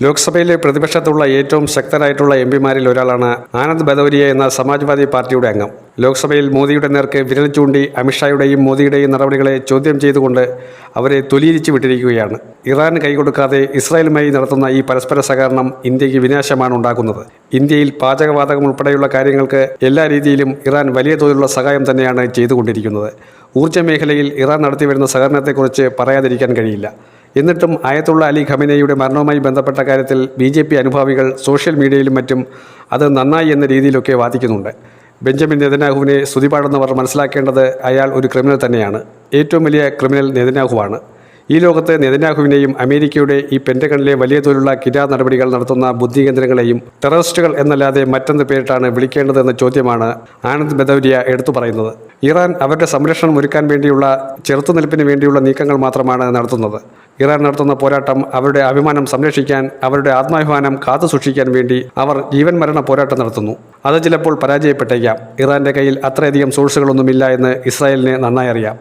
ലോക്സഭയിലെ പ്രതിപക്ഷത്തുള്ള ഏറ്റവും ശക്തരായിട്ടുള്ള എംപിമാരിൽ ഒരാളാണ് ആനന്ദ് ബദൌരിയ എന്ന സമാജ്വാദി പാർട്ടിയുടെ അംഗം. ലോക്സഭയിൽ മോദിയുടെ നേർക്ക് വിരൽ ചൂണ്ടി അമിത്ഷായുടെയും മോദിയുടെയും നടപടികളെ ചോദ്യം ചെയ്തുകൊണ്ട് അവരെ തൊലിയിരിച്ചു വിട്ടിരിക്കുകയാണ്. ഇറാന് കൈകൊടുക്കാതെ ഇസ്രായേലുമായി നടത്തുന്ന ഈ പരസ്പര സഹകരണം ഇന്ത്യക്ക് വിനാശമാണ് ഉണ്ടാക്കുന്നത്. ഇന്ത്യയിൽ പാചകവാതകം ഉൾപ്പെടെയുള്ള കാര്യങ്ങൾക്ക് എല്ലാ രീതിയിലും ഇറാൻ വലിയ തോതിലുള്ള സഹായം തന്നെയാണ് ചെയ്തുകൊണ്ടിരിക്കുന്നത്. ഊർജ്ജ മേഖലയിൽ ഇറാൻ നടത്തിവരുന്ന സഹകരണത്തെക്കുറിച്ച് പറയാതിരിക്കാൻ കഴിയില്ല. എന്നിട്ടും ആയത്തുള്ള അലി ഖമനേയുടെ മരണവുമായി ബന്ധപ്പെട്ട കാര്യത്തിൽ BJP അനുഭാവികൾ സോഷ്യൽ മീഡിയയിലും മറ്റും അത് നന്നായി എന്ന രീതിയിലൊക്കെ വാദിക്കുന്നുണ്ട്. ബെഞ്ചമിൻ നെതന്യാഹുവിനെ സ്തുതിപാടുന്നവർ മനസ്സിലാക്കേണ്ടത് അയാൾ ഒരു ക്രിമിനൽ തന്നെയാണ്. ഏറ്റവും വലിയ ക്രിമിനൽ നെതന്യാഹുവാണ്. ഈ ലോകത്ത് നെതന്യാഹുവിനെയും അമേരിക്കയുടെ ഈ പെൻറ്റഗണിലെ വലിയ തോതിലുള്ള കിരാ നടപടികൾ നടത്തുന്ന ബുദ്ധികേന്ദ്രങ്ങളെയും ടെററിസ്റ്റുകൾ എന്നല്ലാതെ മറ്റൊന്ന് പേരിട്ടാണ് വിളിക്കേണ്ടതെന്ന ചോദ്യമാണ് ആനന്ദ് ബദൌരിയ എടുത്തു പറയുന്നത്. ഇറാൻ അവരുടെ സംരക്ഷണം ഒരുക്കാൻ വേണ്ടിയുള്ള ചെറുത്തുനിൽപ്പിന് വേണ്ടിയുള്ള നീക്കങ്ങൾ മാത്രമാണ് നടത്തുന്നത്. ഇറാൻ നടത്തുന്ന പോരാട്ടം അവരുടെ അഭിമാനം സംരക്ഷിക്കാൻ, അവരുടെ ആത്മാഭിമാനം കാത്തു സൂക്ഷിക്കാൻ വേണ്ടി അവർ ജീവൻ മരണ പോരാട്ടം നടത്തുന്നു. അത് ചിലപ്പോൾ പരാജയപ്പെട്ടേക്കാം. ഇറാൻ്റെ കയ്യിൽ അത്രയധികം സോഴ്സുകളൊന്നുമില്ല എന്ന് ഇസ്രായേലിന് നന്നായി അറിയാം.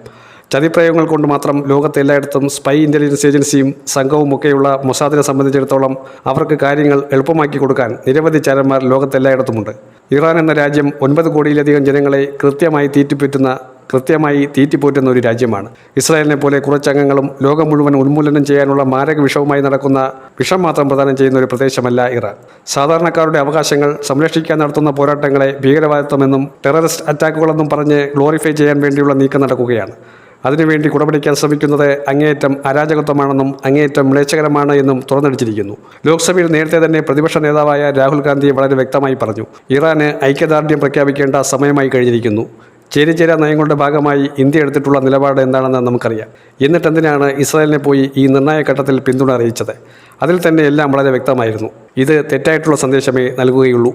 ചതിപ്രയോഗങ്ങൾ കൊണ്ട് മാത്രം ലോകത്തെ എല്ലായിടത്തും സ്പൈ ഇൻ്റലിജൻസ് ഏജൻസിയും സംഘവും ഒക്കെയുള്ള മൊസാദിനെ സംബന്ധിച്ചിടത്തോളം അവർക്ക് കാര്യങ്ങൾ എളുപ്പമാക്കി കൊടുക്കാൻ നിരവധി ചാരന്മാർ ലോകത്തെല്ലായിടത്തുമുണ്ട്. ഇറാൻ എന്ന രാജ്യം 9 കോടിയിലധികം ജനങ്ങളെ കൃത്യമായി തീറ്റിപ്പോറ്റുന്ന ഒരു രാജ്യമാണ്. ഇസ്രായേലിനെ പോലെ കുറച്ചംഗങ്ങളും ലോകം മുഴുവൻ ഉന്മൂലനം ചെയ്യാനുള്ള മാരക വിഷവുമായി നടക്കുന്ന വിഷം മാത്രം പ്രദാനം ചെയ്യുന്ന ഒരു പ്രദേശമല്ല ഇറാൻ. സാധാരണക്കാരുടെ അവകാശങ്ങൾ സംരക്ഷിക്കാൻ നടത്തുന്ന പോരാട്ടങ്ങളെ ഭീകരവാദിത്വമെന്നും ടെററിസ്റ്റ് അറ്റാക്കുകളെന്നും പറഞ്ഞ് ഗ്ലോറിഫൈ ചെയ്യാൻ വേണ്ടിയുള്ള നീക്കം നടക്കുകയാണ്. അതിനുവേണ്ടി കുടപിടിക്കാൻ ശ്രമിക്കുന്നത് അങ്ങേയറ്റം അരാജകത്വമാണെന്നും അങ്ങേയറ്റം മ്ലേച്ഛകരമാണ് എന്നും തുറന്നടിച്ചിരിക്കുന്നു. ലോക്സഭയിൽ നേരത്തെ തന്നെ പ്രതിപക്ഷ നേതാവായ രാഹുൽ ഗാന്ധി വളരെ വ്യക്തമായി പറഞ്ഞു, ഇറാന് ഐക്യദാർഢ്യം പ്രഖ്യാപിക്കേണ്ട സമയമായി കഴിഞ്ഞിരിക്കുന്നു. ചേരിചേരാ നയങ്ങളുടെ ഭാഗമായി ഇന്ത്യ എടുത്തിട്ടുള്ള നിലപാട് എന്താണെന്ന് നമുക്കറിയാം. എന്നിട്ടെന്തിനാണ് ഇസ്രായേലിനെ പോയി ഈ നിർണായക ഘട്ടത്തിൽ പിന്തുണ അറിയിച്ചത്? അതിൽ തന്നെ എല്ലാം വളരെ വ്യക്തമായിരുന്നു. ഇത് തെറ്റായിട്ടുള്ള സന്ദേശമേ നൽകുകയുള്ളൂ.